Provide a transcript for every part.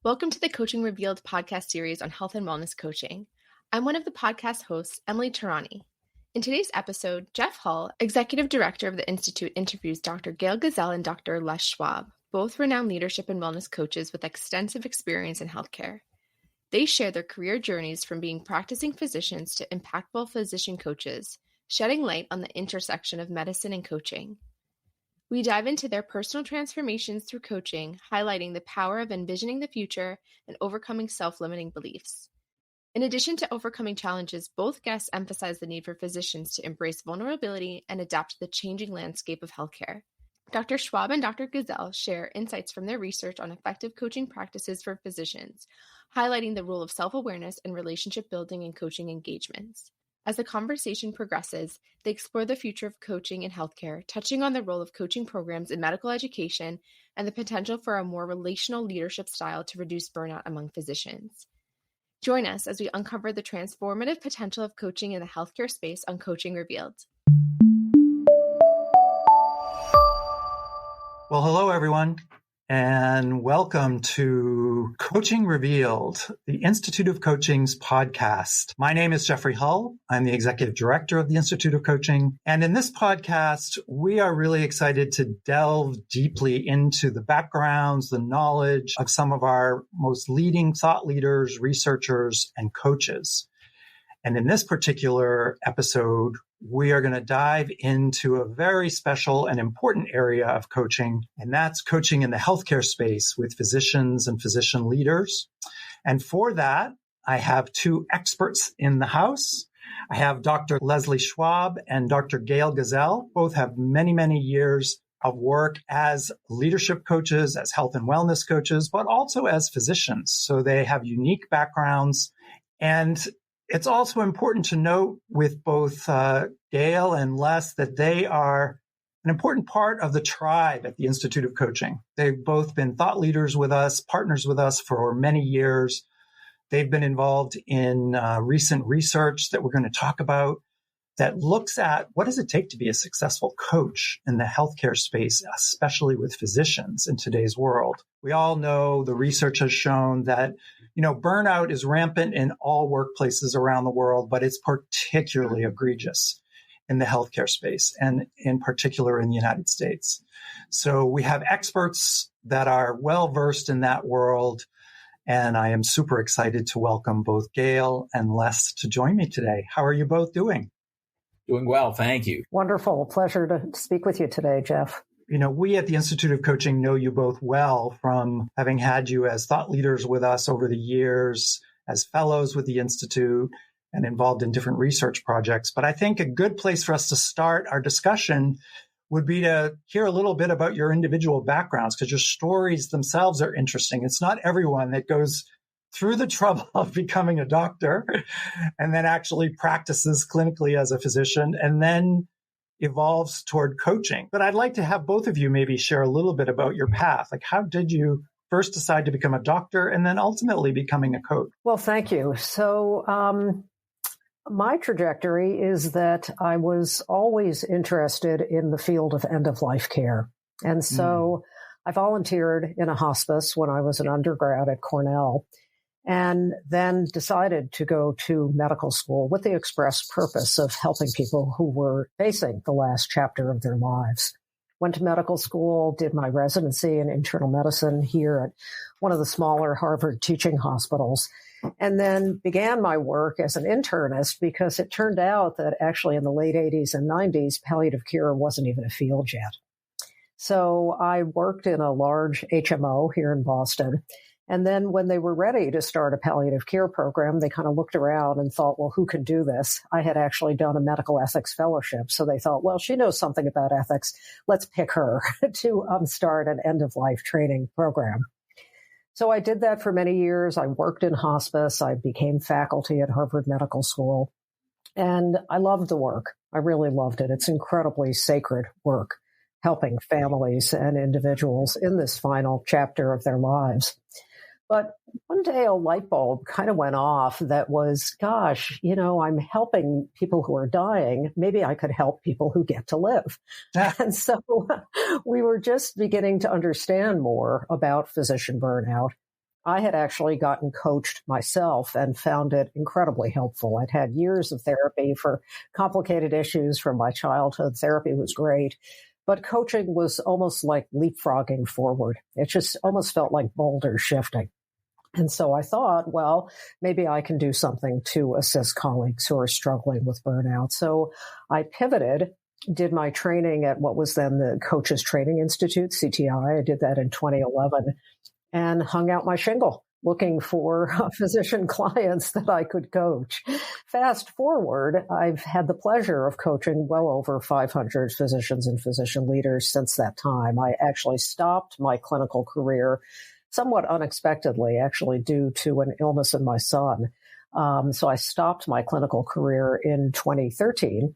Welcome to the Coaching Revealed podcast series on health and wellness coaching. I'm one of the podcast hosts, Emily Tarani. In today's episode, Jeff Hull, Executive Director of the Institute, interviews Dr. Gail Gazelle and Dr. Les Schwab, both renowned leadership and wellness coaches with extensive experience in healthcare. They share their career journeys from being practicing physicians to impactful physician coaches, shedding light on the intersection of medicine and coaching. We dive into their personal transformations through coaching, highlighting the power of envisioning the future and overcoming self-limiting beliefs. In addition to overcoming challenges, both guests emphasize the need for physicians to embrace vulnerability and adapt to the changing landscape of healthcare. Dr. Schwab and Dr. Gazelle share insights from their research on effective coaching practices for physicians, highlighting the role of self-awareness and relationship building in coaching engagements. As the conversation progresses, they explore the future of coaching in healthcare, touching on the role of coaching programs in medical education and the potential for a more relational leadership style to reduce burnout among physicians. Join us as we uncover the transformative potential of coaching in the healthcare space on Coaching Revealed. Well, hello, everyone, and welcome to Coaching Revealed, the Institute of Coaching's podcast. My name is Jeffrey Hull. I'm the Executive Director of the Institute of Coaching. And in this podcast, we are really excited to delve deeply into the backgrounds, the knowledge of some of our most leading thought leaders, researchers, and coaches. And in this particular episode, we are going to dive into a very special and important area of coaching, and that's coaching in the healthcare space with physicians and physician leaders. And for that, I have two experts in the house. I have Dr. Leslie Schwab and Dr. Gail Gazelle. Both have many, many years of work as leadership coaches, as health and wellness coaches, but also as physicians. So they have unique backgrounds. And it's also important to note with both Gail and Les that they are an important part of the tribe at the Institute of Coaching. They've both been thought leaders with us, partners with us for many years. They've been involved in recent research that we're going to talk about that looks at what does it take to be a successful coach in the healthcare space, especially with physicians in today's world. We all know the research has shown that, burnout is rampant in all workplaces around the world, but it's particularly egregious in the healthcare space and in particular in the United States. So we have experts that are well-versed in that world. And I am super excited to welcome both Gail and Les to join me today. How are you both doing? Doing well, thank you. Wonderful. Pleasure to speak with you today, Jeff. We at the Institute of Coaching know you both well from having had you as thought leaders with us over the years, as fellows with the Institute, and involved in different research projects. But I think a good place for us to start our discussion would be to hear a little bit about your individual backgrounds, because your stories themselves are interesting. It's not everyone that goes through the trouble of becoming a doctor and then actually practices clinically as a physician and then evolves toward coaching. But I'd like to have both of you maybe share a little bit about your path. Like, how did you first decide to become a doctor and then ultimately becoming a coach? Well, thank you. So my trajectory is that I was always interested in the field of end-of-life care. And so I volunteered in a hospice when I was an undergrad at Cornell, and then decided to go to medical school with the express purpose of helping people who were facing the last chapter of their lives. Went to medical school, did my residency in internal medicine here at one of the smaller Harvard teaching hospitals, and then began my work as an internist because it turned out that actually in the late 80s and 90s, palliative care wasn't even a field yet. So I worked in a large HMO here in Boston. And then when they were ready to start a palliative care program, they kind of looked around and thought, well, who can do this? I had actually done a medical ethics fellowship. So they thought, well, she knows something about ethics. Let's pick her to start an end-of-life training program. So I did that for many years. I worked in hospice. I became faculty at Harvard Medical School. And I loved the work. I really loved it. It's incredibly sacred work, helping families and individuals in this final chapter of their lives. But one day a light bulb kind of went off that was, gosh, I'm helping people who are dying. Maybe I could help people who get to live. And so we were just beginning to understand more about physician burnout. I had actually gotten coached myself and found it incredibly helpful. I'd had years of therapy for complicated issues from my childhood. Therapy was great, but coaching was almost like leapfrogging forward. It just almost felt like boulders shifting. And so I thought, well, maybe I can do something to assist colleagues who are struggling with burnout. So I pivoted, did my training at what was then the Coaches Training Institute, CTI. I did that in 2011 and hung out my shingle looking for physician clients that I could coach. Fast forward, I've had the pleasure of coaching well over 500 physicians and physician leaders since that time. I actually stopped my clinical career somewhat unexpectedly, actually due to an illness in my son. So I stopped my clinical career in 2013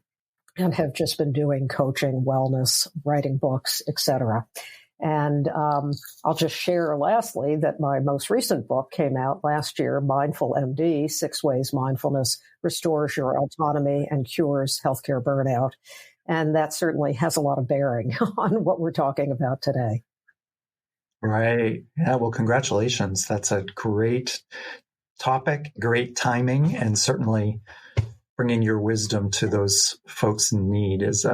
and have just been doing coaching, wellness, writing books, etc. And I'll just share lastly that my most recent book came out last year, Mindful MD, 6 Ways Mindfulness Restores Your Autonomy and Cures Healthcare Burnout. And that certainly has a lot of bearing on what we're talking about today. Right. Yeah. Well, congratulations. That's a great topic, great timing, and certainly bringing your wisdom to those folks in need is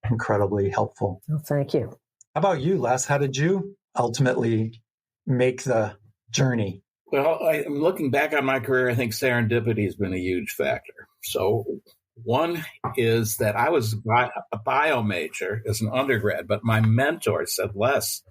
incredibly helpful. Well, thank you. How about you, Les? How did you ultimately make the journey? Well, I'm looking back on my career, I think serendipity has been a huge factor. So one is that I was a bio major as an undergrad, but my mentor said, Les,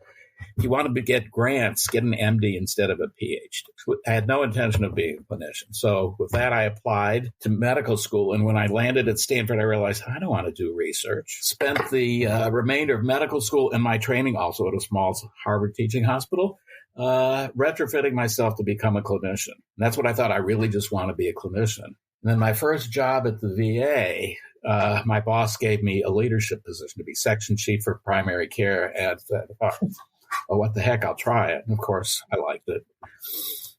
if you want to get grants, get an MD instead of a PhD. I had no intention of being a clinician. So with that, I applied to medical school. And when I landed at Stanford, I realized I don't want to do research. Spent the remainder of medical school and my training also at a small Harvard teaching hospital, retrofitting myself to become a clinician. And that's what I thought. I really just want to be a clinician. And then my first job at the VA, my boss gave me a leadership position to be section chief for primary care at the department. Oh, what the heck, I'll try it. And of course, I liked it.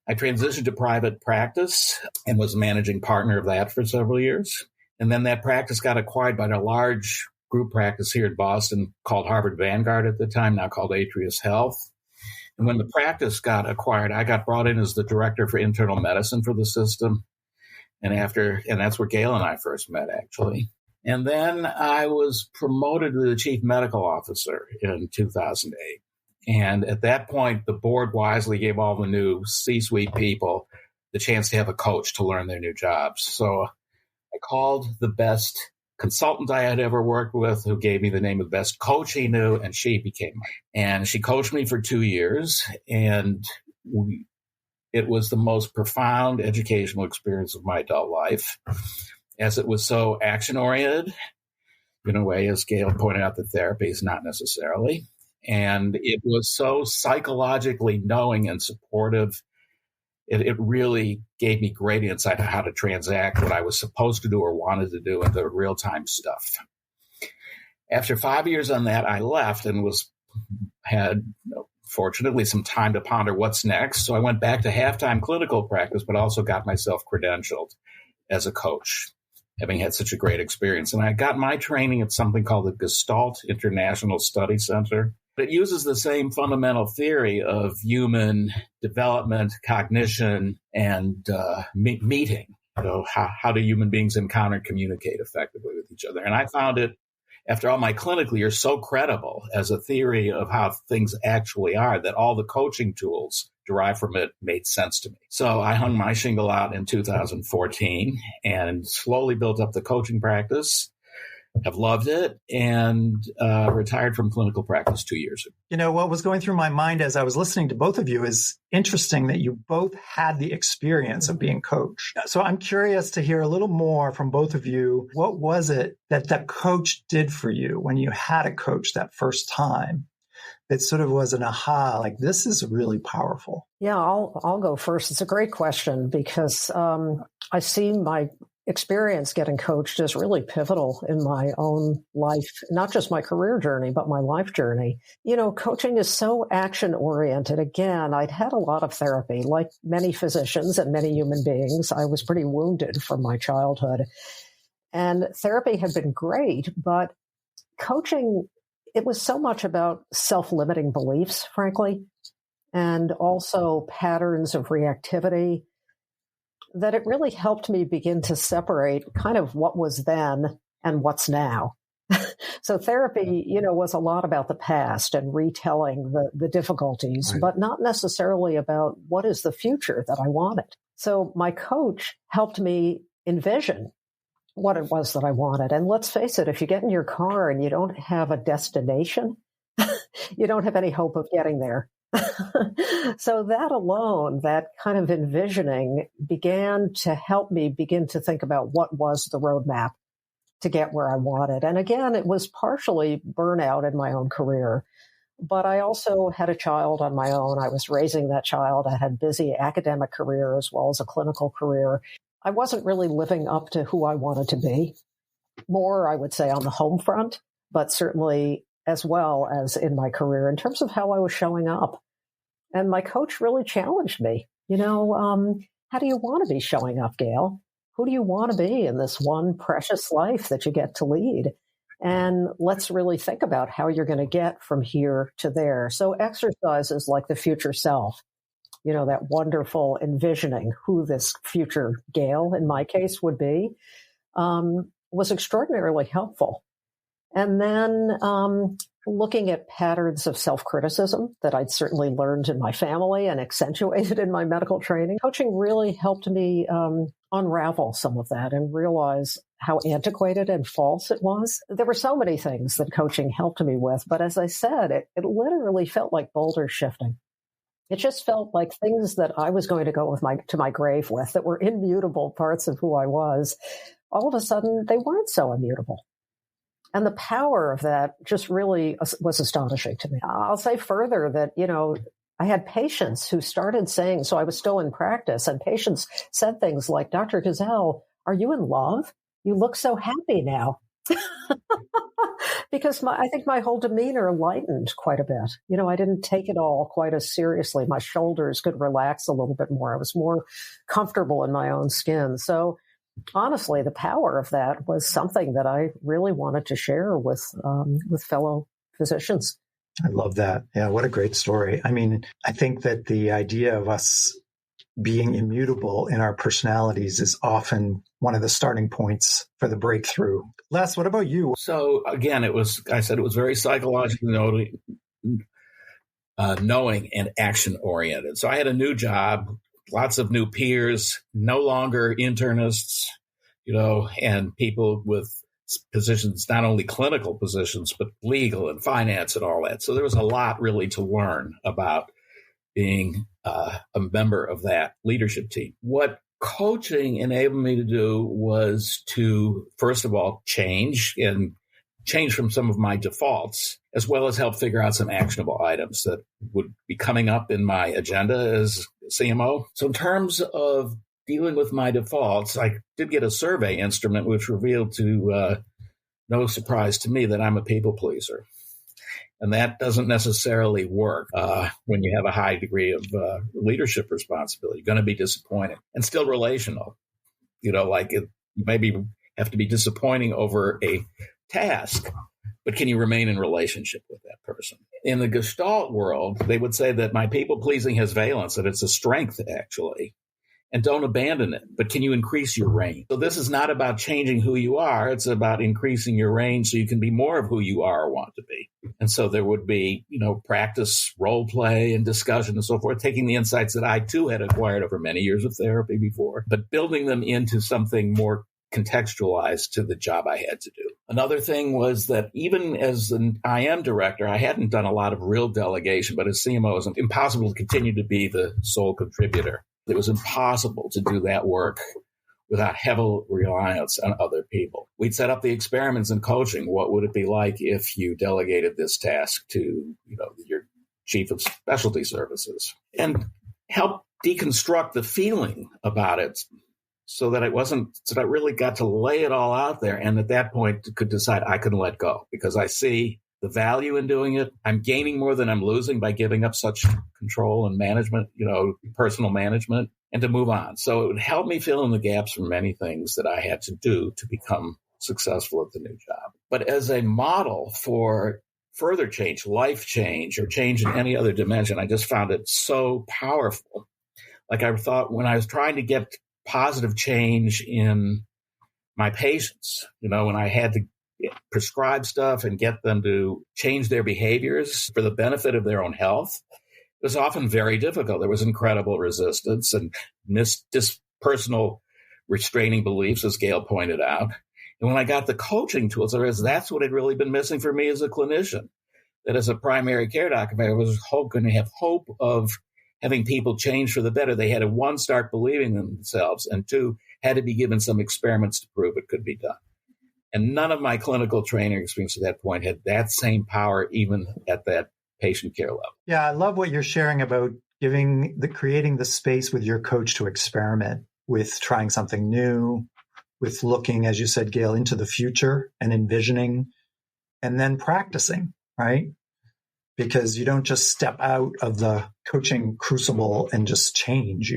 I transitioned to private practice and was managing partner of that for several years. And then that practice got acquired by a large group practice here in Boston called Harvard Vanguard at the time, now called Atrius Health. And when the practice got acquired, I got brought in as the director for internal medicine for the system. And that's where Gail and I first met, actually. And then I was promoted to the chief medical officer in 2008. And at that point, the board wisely gave all the new C-suite people the chance to have a coach to learn their new jobs. So I called the best consultant I had ever worked with, who gave me the name of the best coach he knew, and she became mine. And she coached me for 2 years, and it was the most profound educational experience of my adult life, as it was so action-oriented. In a way, as Gail pointed out, that therapy is not necessarily. And it was so psychologically knowing and supportive. It really gave me great insight on how to transact what I was supposed to do or wanted to do into real-time stuff. After 5 years on that, I left and had fortunately some time to ponder what's next. So I went back to half-time clinical practice, but also got myself credentialed as a coach, having had such a great experience. And I got my training at something called the Gestalt International Study Center. It uses the same fundamental theory of human development, cognition, and meeting. How do human beings encounter and communicate effectively with each other? And I found it, after all my clinical years, so credible as a theory of how things actually are that all the coaching tools derived from it made sense to me. So I hung my shingle out in 2014 and slowly built up the coaching practice. Have loved it, and retired from clinical practice 2 years ago. You know, what was going through my mind as I was listening to both of you is interesting that you both had the experience of being coached. So I'm curious to hear a little more from both of you. What was it that the coach did for you when you had a coach that first time? It sort of was an aha, like this is really powerful. Yeah, I'll go first. It's a great question because I see my experience getting coached is really pivotal in my own life, not just my career journey, but my life journey. You know, coaching is so action oriented. Again, I'd had a lot of therapy, like many physicians and many human beings. I was pretty wounded from my childhood, and therapy had been great, but coaching, it was so much about self-limiting beliefs, frankly. and also patterns of reactivity, that it really helped me begin to separate kind of what was then and what's now. So therapy, was a lot about the past and retelling the difficulties, Right. but not necessarily about what is the future that I wanted. So my coach helped me envision what it was that I wanted. And let's face it, if you get in your car and you don't have a destination, you don't have any hope of getting there. So that alone, that kind of envisioning began to help me begin to think about what was the roadmap to get where I wanted. And again, it was partially burnout in my own career, but I also had a child on my own. I was raising that child. I had a busy academic career as well as a clinical career. I wasn't really living up to who I wanted to be. More, I would say, on the home front, but certainly as well as in my career in terms of how I was showing up. And my coach really challenged me, how do you want to be showing up, Gail? Who do you want to be in this one precious life that you get to lead? And let's really think about how you're going to get from here to there. So exercises like the future self, that wonderful envisioning who this future Gail, in my case, would be, was extraordinarily helpful. And then looking at patterns of self-criticism that I'd certainly learned in my family and accentuated in my medical training. Coaching really helped me unravel some of that and realize how antiquated and false it was. There were so many things that coaching helped me with, but as I said, it literally felt like boulder shifting. It just felt like things that I was going to go to my grave with that were immutable parts of who I was. All of a sudden, they weren't so immutable. And the power of that just really was astonishing to me. I'll say further that, I had patients who started saying, so I was still in practice, and patients said things like, Dr. Gazelle, are you in love? You look so happy now. Because I think my whole demeanor lightened quite a bit. I didn't take it all quite as seriously. My shoulders could relax a little bit more. I was more comfortable in my own skin. So honestly, the power of that was something that I really wanted to share with fellow physicians. I love that. Yeah, what a great story. I mean, I think that the idea of us being immutable in our personalities is often one of the starting points for the breakthrough. Les, what about you? So again, it was very psychologically knowing and action oriented. So I had a new job, lots of new peers, no longer internists, and people with positions, not only clinical positions, but legal and finance and all that. So there was a lot really to learn about being a member of that leadership team. What coaching enabled me to do was to, first of all, change from some of my defaults, as well as help figure out some actionable items that would be coming up in my agenda as CMO. So in terms of dealing with my defaults, I did get a survey instrument which revealed to no surprise to me that I'm a people pleaser. And that doesn't necessarily work when you have a high degree of leadership responsibility. You're going to be disappointing and still relational. You maybe have to be disappointing over a task, but can you remain in relationship with that person? In the Gestalt world, they would say that my people pleasing has valence, that it's a strength actually. And don't abandon it, but can you increase your range? So this is not about changing who you are. It's about increasing your range so you can be more of who you are or want to be. And so there would be, practice, role play, and discussion and so forth, taking the insights that I too had acquired over many years of therapy before, but building them into something more contextualized to the job I had to do. Another thing was that even as an IM director, I hadn't done a lot of real delegation, but as CMO, it was impossible to continue to be the sole contributor. It was impossible to do that work without heavy reliance on other people. We'd set up the experiments in coaching. What would it be like if you delegated this task to, your chief of specialty services, and help deconstruct the feeling about it so that I really got to lay it all out there. And at that point could decide I can let go because I see the value in doing it. I'm gaining more than I'm losing by giving up such control and management, personal management, and to move on. So it would help me fill in the gaps for many things that I had to do to become successful at the new job. But as a model for further change, life change, or change in any other dimension. I just found it so powerful. Like I thought when I was trying to get positive change in my patients, when I had to prescribe stuff and get them to change their behaviors for the benefit of their own health, it was often very difficult. There was incredible resistance and personal restraining beliefs, as Gail pointed out. And when I got the coaching tools, that's what had really been missing for me as a clinician. That as a primary care doctor, I was going to have hope of having people change for the better. They had to, one, start believing in themselves, and two, had to be given some experiments to prove it could be done. And none of my clinical training experience at that point had that same power, even at that patient care level. Yeah, I love what you're sharing about creating the space with your coach to experiment with trying something new, with looking, as you said, Gail, into the future and envisioning, and then practicing, right? Because you don't just step out of the coaching crucible and just change.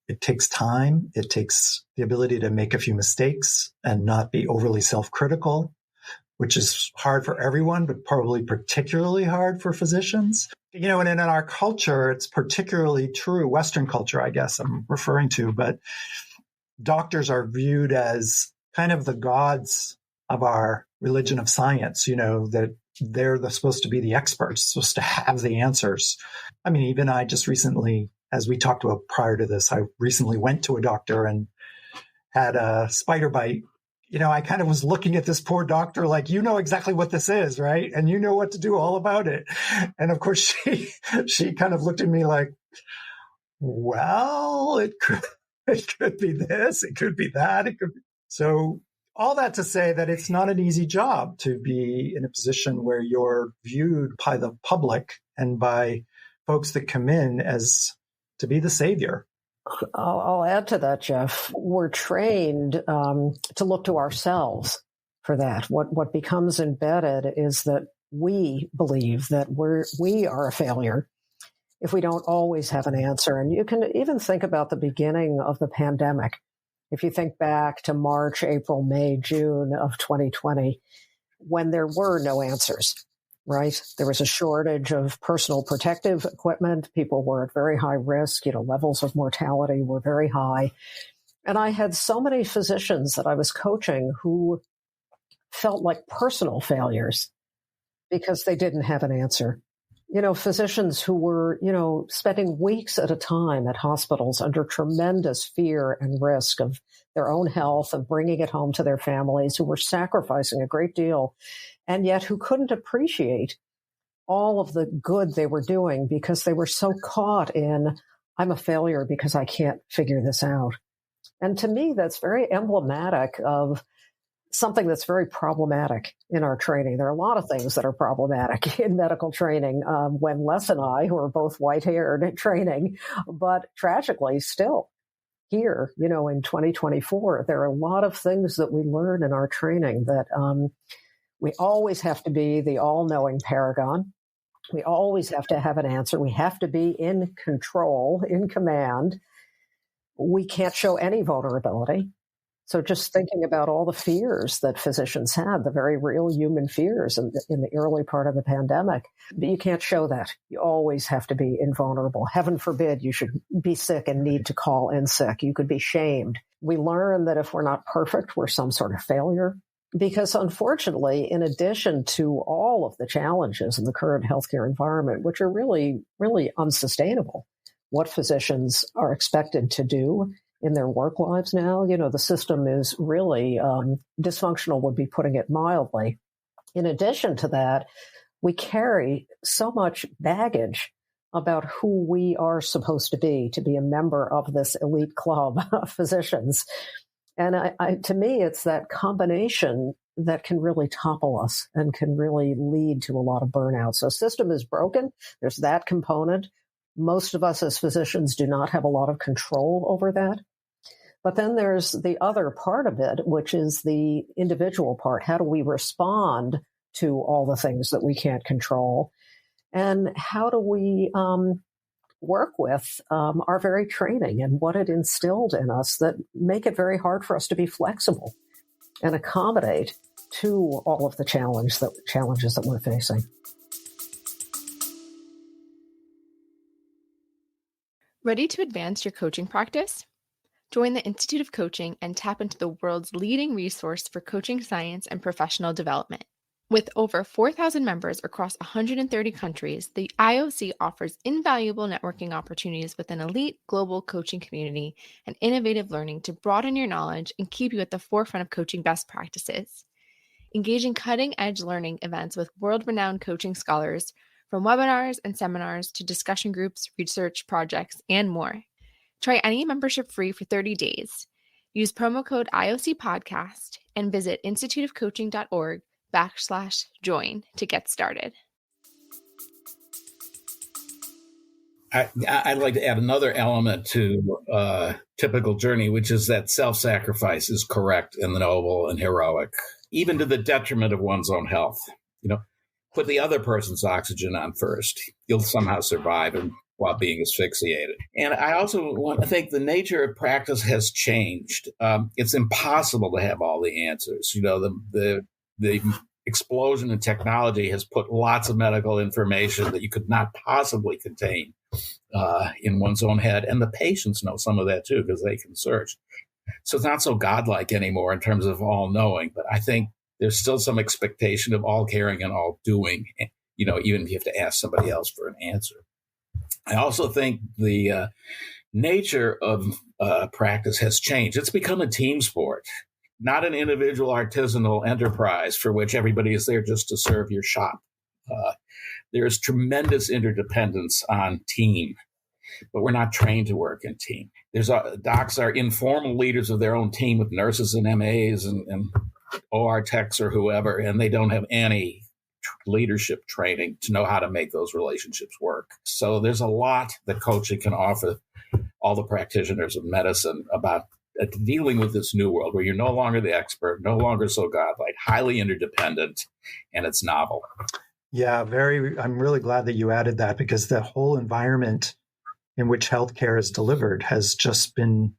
It takes time. It takes the ability to make a few mistakes and not be overly self-critical, which is hard for everyone, but probably particularly hard for physicians. And in our culture, it's particularly true, Western culture, I guess I'm referring to, but doctors are viewed as kind of the gods of our religion of science, that they're supposed to be the experts, supposed to have the answers. I mean, even I just recently, as we talked about prior to this, I recently went to a doctor and had a spider bite. I kind of was looking at this poor doctor like, exactly what this is, right? And you know what to do all about it. And of course, she kind of looked at me like, well, it could be this, it could be that, it could be. So all that to say that it's not an easy job to be in a position where you're viewed by the public and by folks that come in as to be the savior. I'll add to that, Jeff. We're trained to look to ourselves for that. What becomes embedded is that we believe that we are a failure if we don't always have an answer. And you can even think about the beginning of the pandemic. If you think back to March, April, May, June of 2020, when there were no answers, right? There was a shortage of personal protective equipment. People were at very high risk. Levels of mortality were very high. And I had so many physicians that I was coaching who felt like personal failures because they didn't have an answer. Physicians who were, spending weeks at a time at hospitals under tremendous fear and risk of their own health, of bringing it home to their families, who were sacrificing a great deal, and yet who couldn't appreciate all of the good they were doing because they were so caught in, I'm a failure because I can't figure this out. And to me, that's very emblematic of something that's very problematic in our training. There are a lot of things that are problematic in medical training when Les and I, who are both white-haired, training, but tragically still here, in 2024, there are a lot of things that we learn in our training that we always have to be the all-knowing paragon. We always have to have an answer. We have to be in control, in command. We can't show any vulnerability. So just thinking about all the fears that physicians had, the very real human fears in the early part of the pandemic, but you can't show that. You always have to be invulnerable. Heaven forbid you should be sick and need to call in sick. You could be shamed. We learn that if we're not perfect, we're some sort of failure. Because unfortunately, in addition to all of the challenges in the current healthcare environment, which are really, really unsustainable, what physicians are expected to do in their work lives now, the system is really dysfunctional, would be putting it mildly. In addition to that, we carry so much baggage about who we are supposed to be a member of this elite club of physicians. And to me, it's that combination that can really topple us and can really lead to a lot of burnout. So system is broken. There's that component. Most of us as physicians do not have a lot of control over that. But then there's the other part of it, which is the individual part. How do we respond to all the things that we can't control? And how do we work with our very training and what it instilled in us that make it very hard for us to be flexible and accommodate to all of the challenges that we're facing. Ready to advance your coaching practice? Join the Institute of Coaching and tap into the world's leading resource for coaching science and professional development. With over 4,000 members across 130 countries, the IOC offers invaluable networking opportunities with an elite global coaching community and innovative learning to broaden your knowledge and keep you at the forefront of coaching best practices. Engage in cutting-edge learning events with world-renowned coaching scholars, from webinars and seminars to discussion groups, research projects, and more. Try any membership free for 30 days. Use promo code IOC Podcast and visit instituteofcoaching.org/join to get started. I'd like to add another element to typical journey, which is that self-sacrifice is correct and noble and heroic, even to the detriment of one's own health. Put the other person's oxygen on first. You'll somehow survive while being asphyxiated. And I also want to think the nature of practice has changed. It's impossible to have all the answers. The explosion in technology has put lots of medical information that you could not possibly contain in one's own head. And the patients know some of that too, because they can search. So it's not so godlike anymore in terms of all knowing, but I think there's still some expectation of all caring and all doing, even if you have to ask somebody else for an answer. I also think the nature of practice has changed. It's become a team sport, not an individual artisanal enterprise for which everybody is there just to serve your shop. There's tremendous interdependence on team, but we're not trained to work in team. Docs are informal leaders of their own team with nurses and MAs and OR techs or whoever, and they don't have any leadership training to know how to make those relationships work. So there's a lot that coaching can offer all the practitioners of medicine about dealing with this new world where you're no longer the expert, no longer so godlike, highly interdependent, and it's novel. Yeah, I'm really glad that you added that, because the whole environment in which healthcare is delivered has just been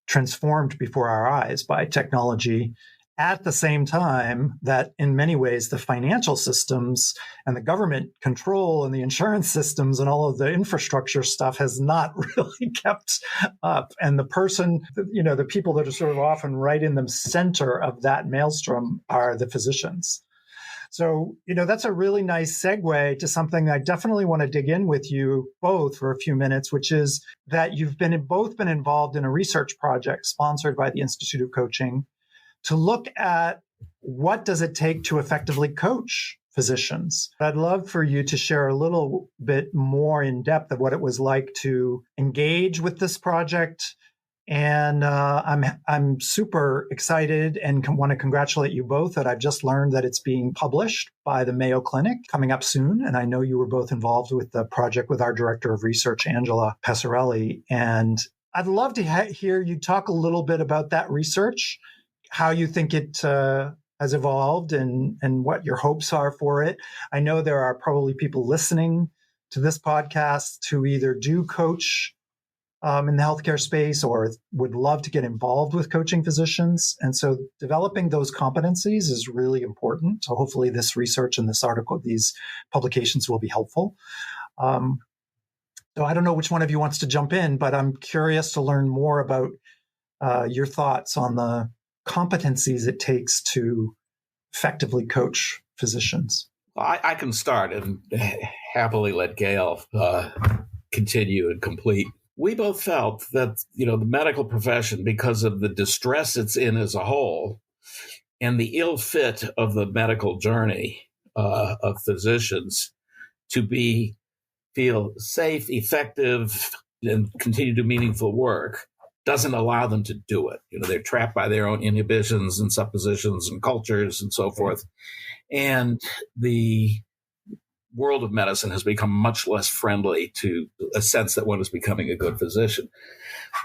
transformed before our eyes by technology, at the same time that in many ways the financial systems and the government control and the insurance systems and all of the infrastructure stuff has not really kept up. And the people that are sort of often right in the center of that maelstrom are the physicians. So, that's a really nice segue to something I definitely want to dig in with you both for a few minutes, which is that you've both been involved in a research project sponsored by the Institute of Coaching to look at what does it take to effectively coach physicians. I'd love for you to share a little bit more in depth of what it was like to engage with this project. And I'm super excited and want to congratulate you both that I've just learned that it's being published by the Mayo Clinic coming up soon. And I know you were both involved with the project with our director of research, Angela Passarelli. And I'd love to hear you talk a little bit about that research, how you think it has evolved and what your hopes are for it. I know there are probably people listening to this podcast who either do coach in the healthcare space or would love to get involved with coaching physicians. And so developing those competencies is really important. So hopefully this research and this article, these publications will be helpful. So I don't know which one of you wants to jump in, but I'm curious to learn more about your thoughts on the competencies it takes to effectively coach physicians. Well, I can start and happily let Gail continue and complete. We both felt that, the medical profession, because of the distress it's in as a whole and the ill fit of the medical journey of physicians to feel safe, effective, and continue to do meaningful work, doesn't allow them to do it. They're trapped by their own inhibitions and suppositions and cultures and so forth. And the world of medicine has become much less friendly to a sense that one is becoming a good physician.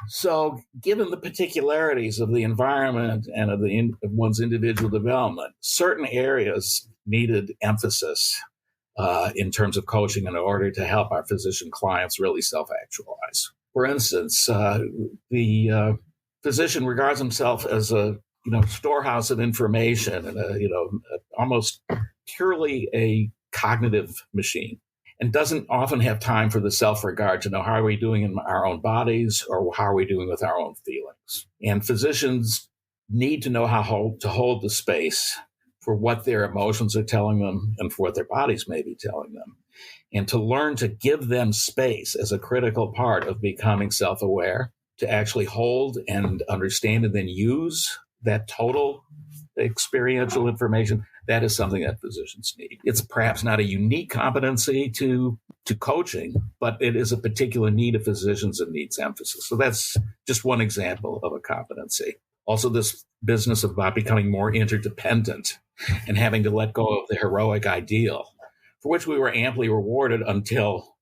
So given the particularities of the environment and of one's individual development, certain areas needed emphasis in terms of coaching in order to help our physician clients really self-actualize. For instance, the physician regards himself as a storehouse of information and almost purely a cognitive machine, and doesn't often have time for the self-regard to know how are we doing in our own bodies or how are we doing with our own feelings. And physicians need to know how to hold the space for what their emotions are telling them and for what their bodies may be telling them, and to learn to give them space as a critical part of becoming self-aware, to actually hold and understand and then use that total experiential information. That is something that physicians need. It's perhaps not a unique competency to coaching, but it is a particular need of physicians and needs emphasis. So that's just one example of a competency. Also, this business about becoming more interdependent and having to let go of the heroic ideal, for which we were amply rewarded until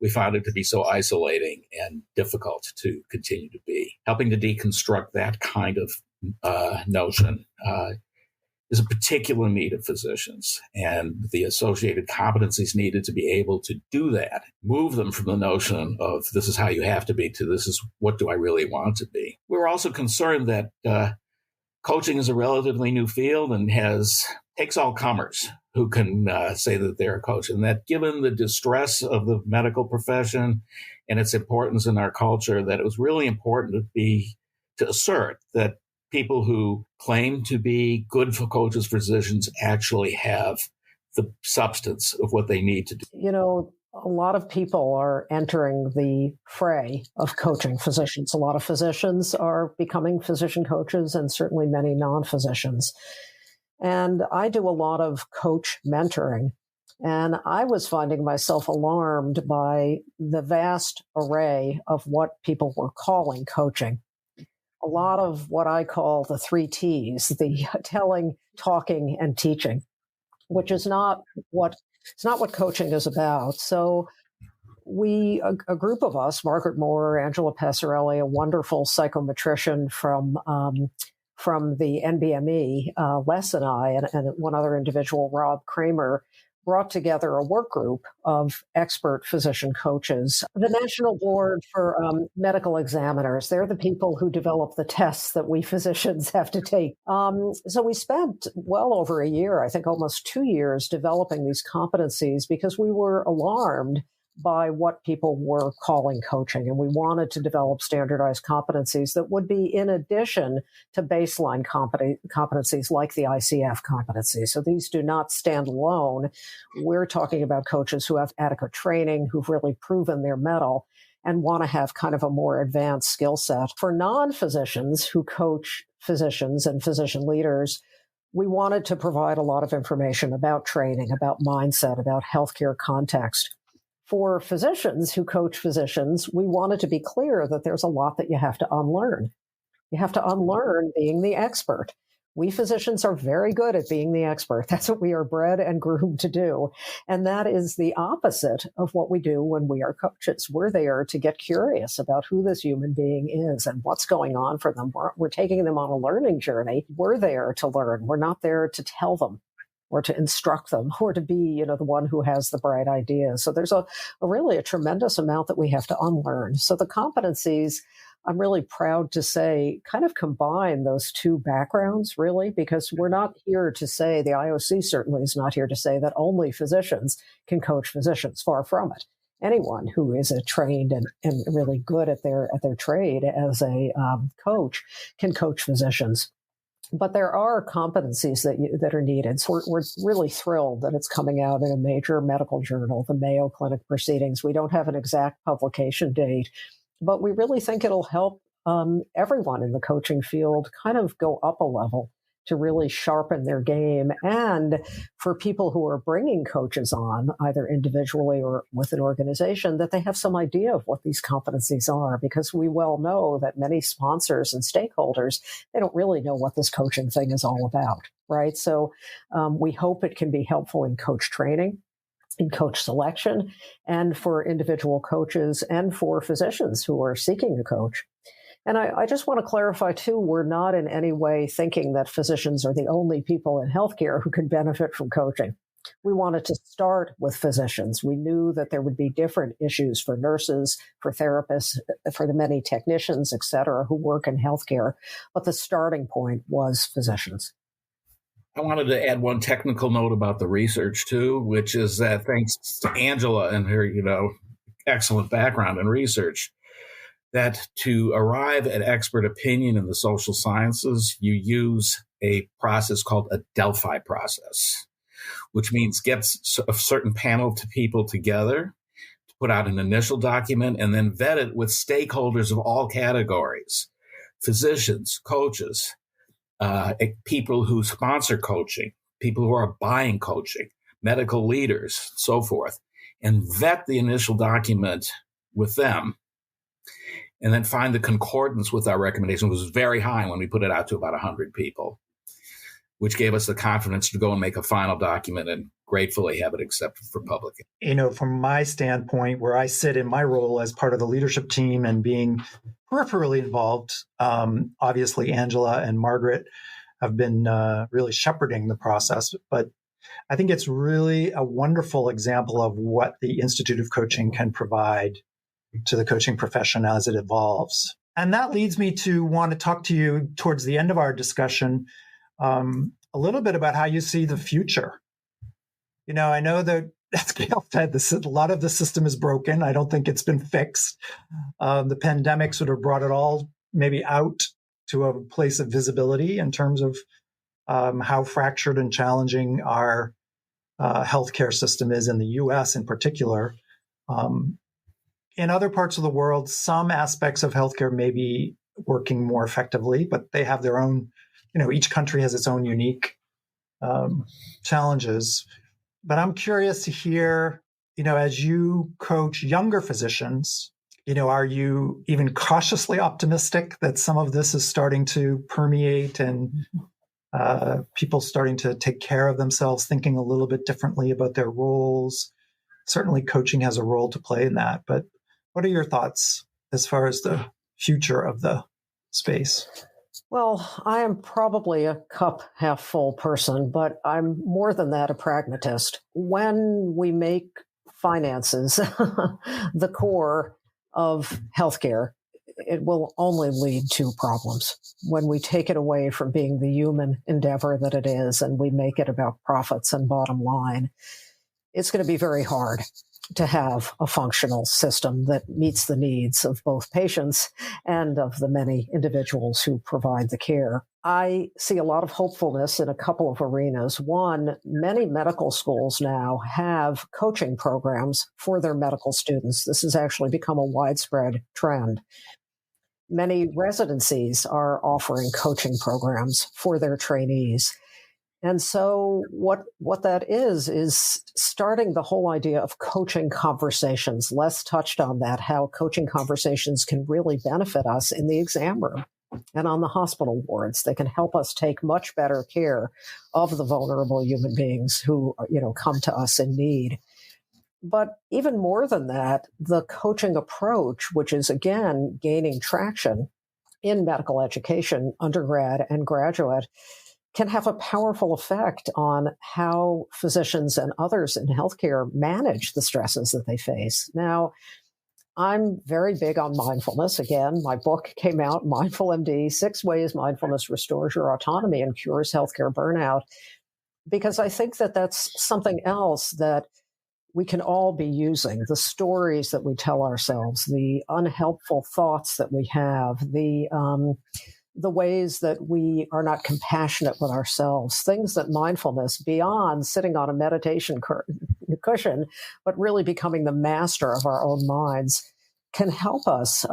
we found it to be so isolating and difficult to continue to be. Helping to deconstruct that kind of notion is a particular need of physicians, and the associated competencies needed to be able to do that, move them from the notion of this is how you have to be to this is what do I really want to be. We're also concerned that coaching is a relatively new field and takes all comers who can say that they're a coach, and that given the distress of the medical profession and its importance in our culture, that it was really important to assert that people who claim to be good for coaches, physicians, actually have the substance of what they need to do. A lot of people are entering the fray of coaching physicians. A lot of physicians are becoming physician coaches, and certainly many non-physicians. And I do a lot of coach mentoring. And I was finding myself alarmed by the vast array of what people were calling coaching. A lot of what I call the 3 T's, the telling, talking, and teaching, which is not what coaching is about. So a group of us, Margaret Moore, Angela Passarelli, a wonderful psychometrician from the NBME, Les and I, and one other individual, Rob Kramer, brought together a work group of expert physician coaches. The National Board for Medical Examiners, they're the people who develop the tests that we physicians have to take. So we spent well over a year, I think almost 2 years, developing these competencies because we were alarmed by what people were calling coaching. And we wanted to develop standardized competencies that would be in addition to baseline competencies like the ICF competencies. So these do not stand alone. We're talking about coaches who have adequate training, who've really proven their mettle, and want to have kind of a more advanced skill set. For non-physicians who coach physicians and physician leaders, we wanted to provide a lot of information about training, about mindset, about healthcare context. For physicians who coach physicians, we wanted to be clear that there's a lot that you have to unlearn. You have to unlearn being the expert. We physicians are very good at being the expert. That's what we are bred and groomed to do. And that is the opposite of what we do when we are coaches. We're there to get curious about who this human being is and what's going on for them. We're taking them on a learning journey. We're there to learn. We're not there to tell them or to instruct them, or to be, the one who has the bright ideas. So there's really a tremendous amount that we have to unlearn. So the competencies, I'm really proud to say, kind of combine those two backgrounds, really, because we're not here to say, the IOC certainly is not here to say that only physicians can coach physicians. Far from it. Anyone who is trained and really good at their trade as a coach can coach physicians. But there are competencies that are needed. So we're really thrilled that it's coming out in a major medical journal, the Mayo Clinic Proceedings. We don't have an exact publication date, but we really think it'll help everyone in the coaching field kind of go up a level to really sharpen their game. And for people who are bringing coaches on, either individually or with an organization, that they have some idea of what these competencies are, because we well know that many sponsors and stakeholders, they don't really know what this coaching thing is all about, right? So we hope it can be helpful in coach training, in coach selection, and for individual coaches and for physicians who are seeking a coach. And I just want to clarify, too, we're not in any way thinking that physicians are the only people in healthcare who can benefit from coaching. We wanted to start with physicians. We knew that there would be different issues for nurses, for therapists, for the many technicians, et cetera, who work in healthcare. But the starting point was physicians. I wanted to add one technical note about the research, too, which is that thanks to Angela and her, excellent background in research, that to arrive at expert opinion in the social sciences, you use a process called a Delphi process, which means gets a certain panel of people together to put out an initial document and then vet it with stakeholders of all categories, physicians, coaches, people who sponsor coaching, people who are buying coaching, medical leaders, so forth, and vet the initial document with them. And then find the concordance with our recommendation, which was very high when we put it out to about 100 people, which gave us the confidence to go and make a final document and gratefully have it accepted for public. From my standpoint, where I sit in my role as part of the leadership team and being peripherally involved, obviously Angela and Margaret have been really shepherding the process. But I think it's really a wonderful example of what the Institute of Coaching can provide to the coaching profession as it evolves. And that leads me to want to talk to you towards the end of our discussion a little bit about how you see the future. I know that, as Gail said, a lot of the system is broken. I don't think it's been fixed. The pandemic sort of brought it all maybe out to a place of visibility in terms of how fractured and challenging our healthcare system is in the U.S. in particular. In other parts of the world, some aspects of healthcare may be working more effectively, but they have their own, each country has its own unique challenges. But I'm curious to hear, as you coach younger physicians, are you even cautiously optimistic that some of this is starting to permeate and people starting to take care of themselves, thinking a little bit differently about their roles? Certainly coaching has a role to play in that, but what are your thoughts as far as the future of the space? Well, I am probably a cup half full person, but I'm more than that, a pragmatist. When we make finances the core of healthcare, it will only lead to problems. When we take it away from being the human endeavor that it is and we make it about profits and bottom line, it's going to be very hard to have a functional system that meets the needs of both patients and of the many individuals who provide the care. I see a lot of hopefulness in a couple of arenas. One, many medical schools now have coaching programs for their medical students. This has actually become a widespread trend. Many residencies are offering coaching programs for their trainees. And so what that is starting the whole idea of coaching conversations. Les touched on that, how coaching conversations can really benefit us in the exam room and on the hospital wards. They can help us take much better care of the vulnerable human beings who, come to us in need. But even more than that, the coaching approach, which is, again, gaining traction in medical education, undergrad and graduate, can have a powerful effect on how physicians and others in healthcare manage the stresses that they face. Now, I'm very big on mindfulness. Again, my book came out, Mindful MD, 6 Ways Mindfulness Restores Your Autonomy and Cures Healthcare Burnout, because I think that that's something else that we can all be using. The stories that we tell ourselves, the unhelpful thoughts that we have, the ways that we are not compassionate with ourselves, things that mindfulness, beyond sitting on a meditation cushion, but really becoming the master of our own minds, can help us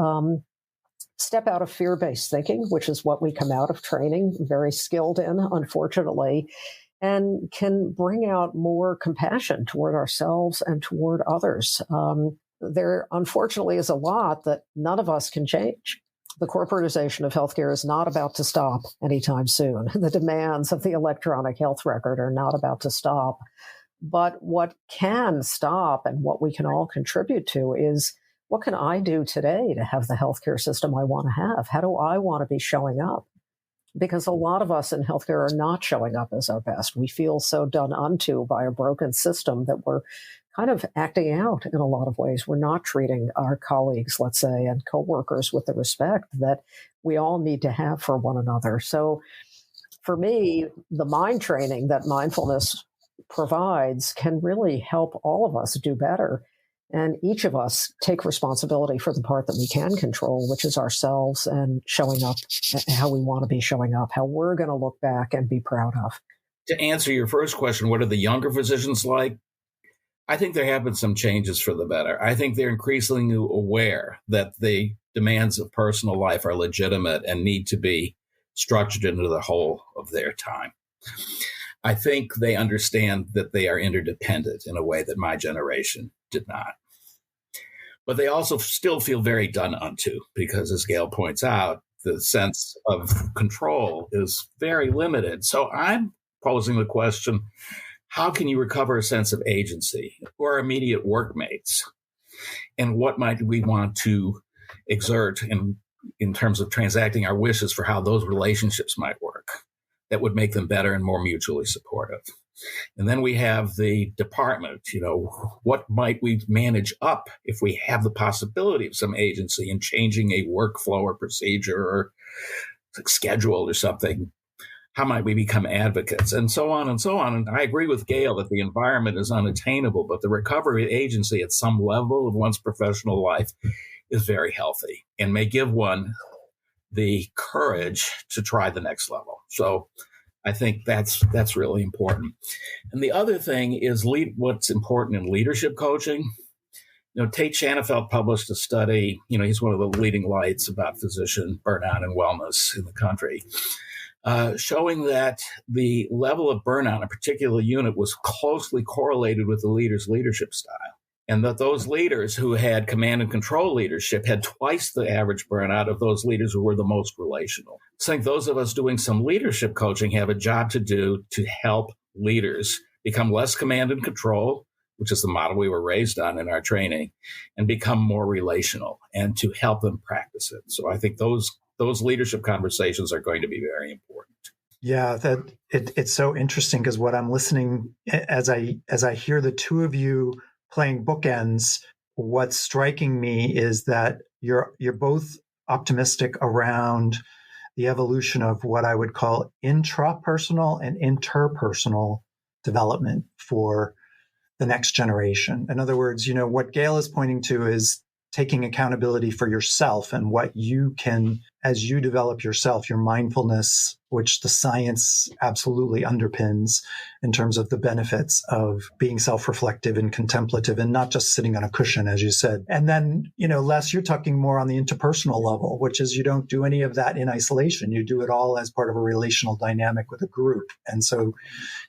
step out of fear-based thinking, which is what we come out of training very skilled in, unfortunately, and can bring out more compassion toward ourselves and toward others. There, unfortunately, is a lot that none of us can change. The corporatization of healthcare is not about to stop anytime soon. The demands of the electronic health record are not about to stop. But what can stop and what we can all contribute to is, what can I do today to have the healthcare system I want to have? How do I want to be showing up? because a lot of us in healthcare are not showing up as our best. We feel so done unto by a broken system that we're kind of acting out in a lot of ways. We're not treating our colleagues, let's say, and coworkers with the respect that we all need to have for one another. So for me, the mind training that mindfulness provides can really help all of us do better. And each of us take responsibility for the part that we can control, which is ourselves and showing up how we want to be showing up, how we're going to look back and be proud of. To answer your first question, what are the younger physicians like? I think there have been some changes for the better. I think they're increasingly aware that the demands of personal life are legitimate and need to be structured into the whole of their time. I think they understand that they are interdependent in a way that my generation did not. But they also still feel very done unto because, as Gail points out, the sense of control is very limited. So I'm posing the question, how can you recover a sense of agency or immediate workmates? And what might we want to exert in terms of transacting our wishes for how those relationships might work that would make them better and more mutually supportive? And then we have the department, what might we manage up if we have the possibility of some agency in changing a workflow or procedure or schedule or something? How might we become advocates? And so on and so on. And I agree with Gail that the environment is unattainable, but the recovery agency at some level of one's professional life is very healthy and may give one the courage to try the next level. So I think that's really important. And the other thing is what's important in leadership coaching. Tate Shanafelt published a study. He's one of the leading lights about physician burnout and wellness in the country, showing that the level of burnout in a particular unit was closely correlated with the leader's leadership style. And that those leaders who had command and control leadership had twice the average burnout of those leaders who were the most relational. So I think those of us doing some leadership coaching have a job to do to help leaders become less command and control, which is the model we were raised on in our training, and become more relational and to help them practice it. So I think those leadership conversations are going to be very important. Yeah, it's so interesting because what I'm listening as I hear the two of you playing bookends, what's striking me is that you're both optimistic around the evolution of what I would call intrapersonal and interpersonal development for the next generation. In other words, what Gail is pointing to is taking accountability for yourself and what you can, as you develop yourself, your mindfulness, which the science absolutely underpins in terms of the benefits of being self-reflective and contemplative and not just sitting on a cushion, as you said. And then, Les, you're talking more on the interpersonal level, which is you don't do any of that in isolation. You do it all as part of a relational dynamic with a group. And so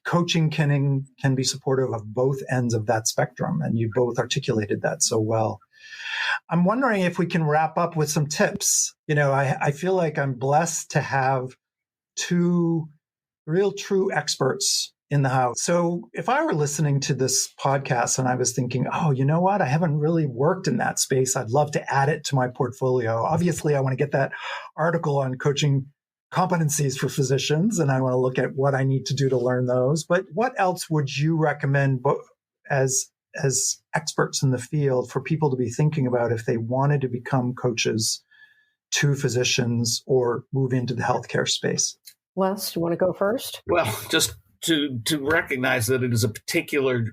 coaching can be supportive of both ends of that spectrum. And you both articulated that so well. I'm wondering if we can wrap up with some tips. I feel like I'm blessed to have two real true experts in the house. So if I were listening to this podcast and I was thinking, oh, you know what? I haven't really worked in that space. I'd love to add it to my portfolio. Obviously, I want to get that article on coaching competencies for physicians, and I want to look at what I need to do to learn those. But what else would you recommend as experts in the field for people to be thinking about if they wanted to become coaches to physicians or move into the healthcare space? Les, do you want to go first? Well, just to recognize that it is a particular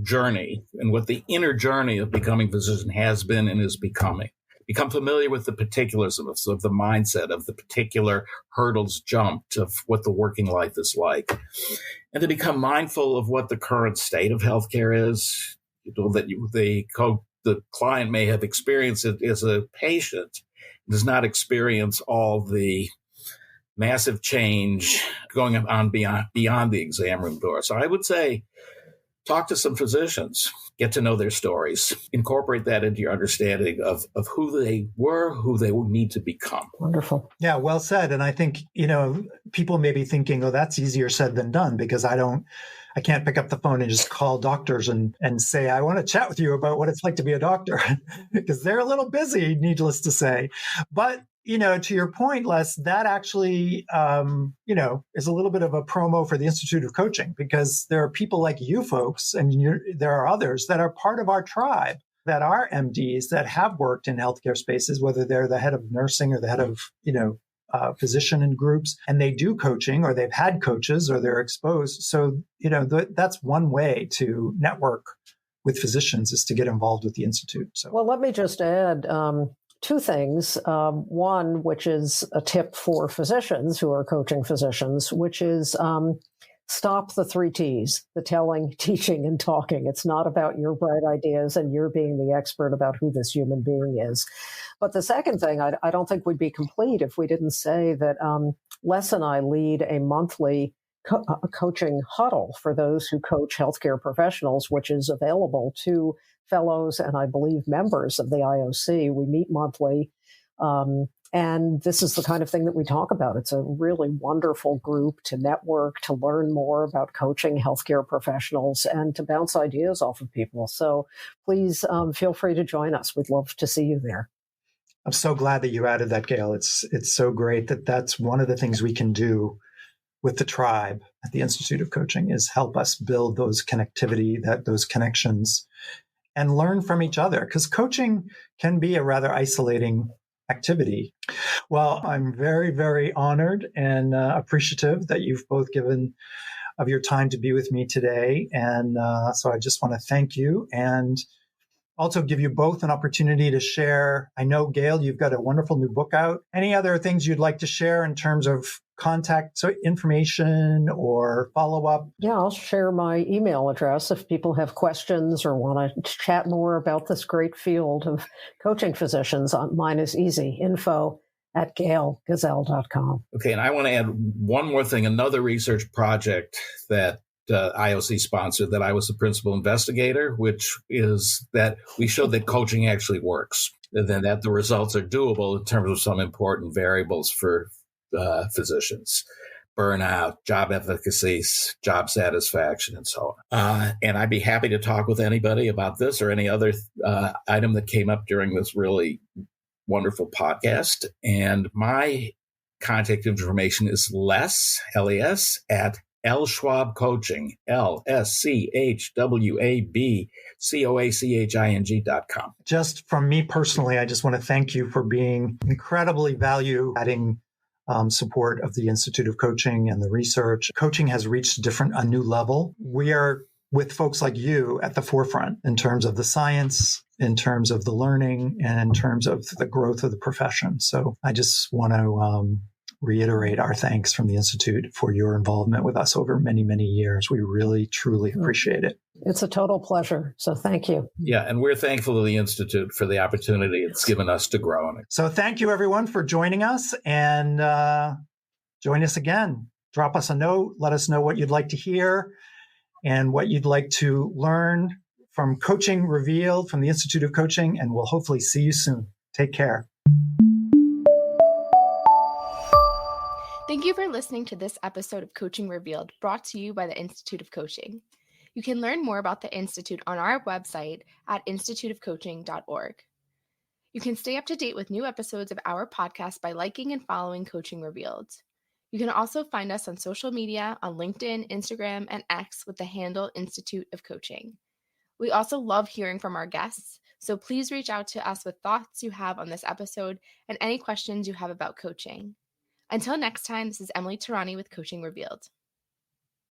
journey and what the inner journey of becoming a physician has been and is becoming. Become familiar with the particulars of the mindset, of the particular hurdles jumped, of what the working life is like. And to become mindful of what the current state of healthcare is, that the client may have experienced it as a patient, does not experience all the massive change going on beyond the exam room door. So I would say, talk to some physicians, get to know their stories, incorporate that into your understanding of who they were, who they will need to become. Wonderful. Yeah, well said. And I think, people may be thinking, oh, that's easier said than done because I can't pick up the phone and just call doctors and say, I want to chat with you about what it's like to be a doctor because they're a little busy, needless to say. But to your point, Les, that actually, is a little bit of a promo for the Institute of Coaching, because there are people like you folks, and there are others that are part of our tribe, that are MDs that have worked in healthcare spaces, whether they're the head of nursing or the head of, physician in groups, and they do coaching, or they've had coaches, or they're exposed. So, that's one way to network with physicians, is to get involved with the Institute. So, well, let me just add two things. One, which is a tip for physicians who are coaching physicians, which is stop the 3 T's, the telling, teaching, and talking. It's not about your bright ideas and you're being the expert about who this human being is. But the second thing, I don't think we'd be complete if we didn't say that Les and I lead a monthly coaching huddle for those who coach healthcare professionals, which is available to fellows and I believe members of the IOC. We meet monthly. And this is the kind of thing that we talk about. It's a really wonderful group to network, to learn more about coaching healthcare professionals, and to bounce ideas off of people. So please feel free to join us. We'd love to see you there. I'm so glad that you added that, Gail. It's so great that that's one of the things we can do with the tribe at the Institute of Coaching, is help us build those those connections, and learn from each other, because coaching can be a rather isolating activity. Well, I'm very, very honored and appreciative that you've both given of your time to be with me today. And so I just want to thank you, and also give you both an opportunity to share. I know, Gail, you've got a wonderful new book out. Any other things you'd like to share in terms of contact information or follow-up? Yeah, I'll share my email address if people have questions or want to chat more about this great field of coaching physicians. Mine is easy, info@gailgazelle.com. Okay, and I want to add one more thing, another research project that IOC sponsored that I was the principal investigator, which is that we showed that coaching actually works, and then that the results are doable in terms of some important variables for physicians: burnout, job efficacy, job satisfaction, and so on. And I'd be happy to talk with anybody about this or any other item that came up during this really wonderful podcast. And my contact information is Les, L-E-S, at L Schwab Coaching, LSCHWABCOACHING.com. Just from me personally, I just want to thank you for being incredibly value-adding support of the Institute of Coaching and the research. Coaching has reached a new level. We are, with folks like you, at the forefront in terms of the science, in terms of the learning, and in terms of the growth of the profession. So I just want to reiterate our thanks from the Institute for your involvement with us over many, many years. We really, truly appreciate it. It's a total pleasure. So thank you. Yeah, and we're thankful to the Institute for the opportunity it's given us to grow. So thank you, everyone, for joining us, and join us again. Drop us a note. Let us know what you'd like to hear and what you'd like to learn from Coaching Revealed from the Institute of Coaching, and we'll hopefully see you soon. Take care. Thank you for listening to this episode of Coaching Revealed, brought to you by the Institute of Coaching. You can learn more about the Institute on our website at instituteofcoaching.org. You can stay up to date with new episodes of our podcast by liking and following Coaching Revealed. You can also find us on social media on LinkedIn, Instagram, and X with the handle Institute of Coaching. We also love hearing from our guests, so please reach out to us with thoughts you have on this episode and any questions you have about coaching. Until next time, this is Emily Tarani with Coaching Revealed.